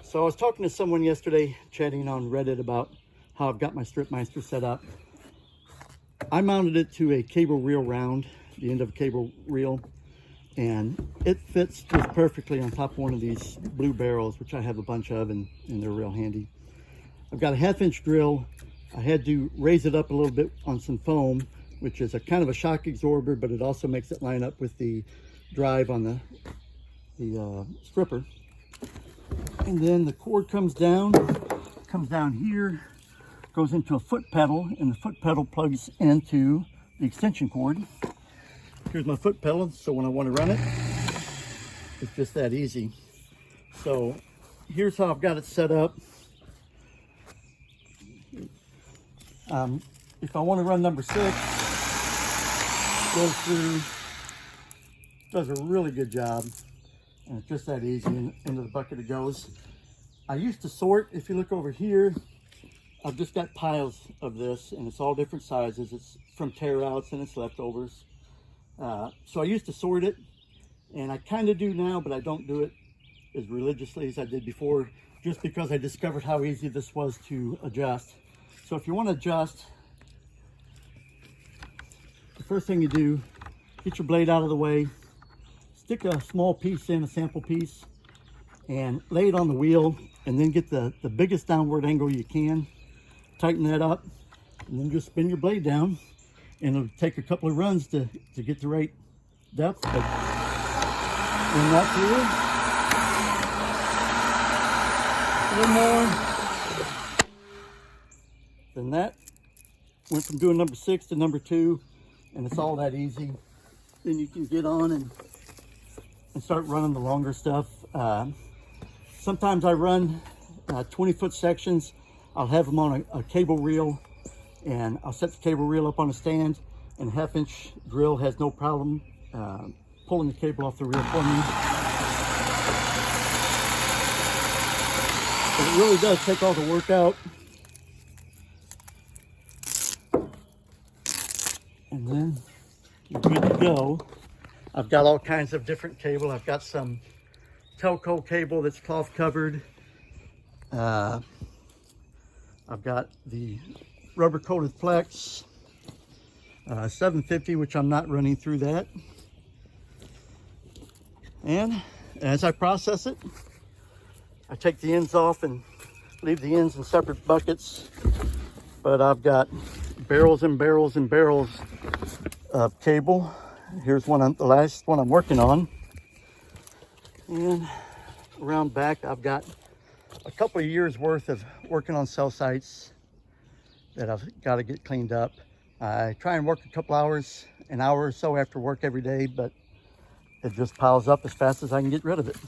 So I was talking to someone yesterday, chatting on Reddit about how I've got my Stripmeister set up. I mounted it to a cable reel round, the end of a cable reel, and it fits just perfectly on top of one of these blue barrels, which I have a bunch of, and they're real handy. I've got a 1/2-inch drill. I had to raise it up a little bit on some foam, which is a kind of a shock absorber, but it also makes it line up with the drive on the stripper. And then the cord comes down here, goes into a foot pedal, and the foot pedal plugs into the extension cord. Here's my foot pedal, so when I want to run it, it's just that easy. So here's how I've got it set up. If I want to run number 6, goes through, does a really good job, and it's just that easy, and into the bucket it goes. I used to sort. If you look over here, I've just got piles of this, and it's all different sizes. It's from tear outs and it's leftovers. So I used to sort it, and I kind of do now, but I don't do it as religiously as I did before, just because I discovered how easy this was to adjust. So if you want to adjust, the first thing you do, get your blade out of the way, stick a small piece in, a sample piece, and lay it on the wheel, and then get the biggest downward angle you can. Tighten that up, and then just spin your blade down, and it'll take a couple of runs to get the right depth, but run that through. A little more. Then that went from doing number 6 to number 2, and it's all that easy. Then you can get on and start running the longer stuff. Sometimes I run 20-foot sections. I'll have them on a cable reel, and I'll set the cable reel up on a stand, and a 1/2-inch drill has no problem pulling the cable off the reel for me. But it really does take all the work out. And then you're good to go. I've got all kinds of different cable. I've got some Telco cable that's cloth covered. I've got the rubber coated flex 750, which I'm not running through that. And as I process it, I take the ends off and leave the ends in separate buckets. But I've got barrels and barrels and barrels of cable. Here's the last one I'm working on. And around back, I've got a couple of years worth of working on cell sites that I've got to get cleaned up. I try and work a couple hours, an hour or so after work every day, but it just piles up as fast as I can get rid of it.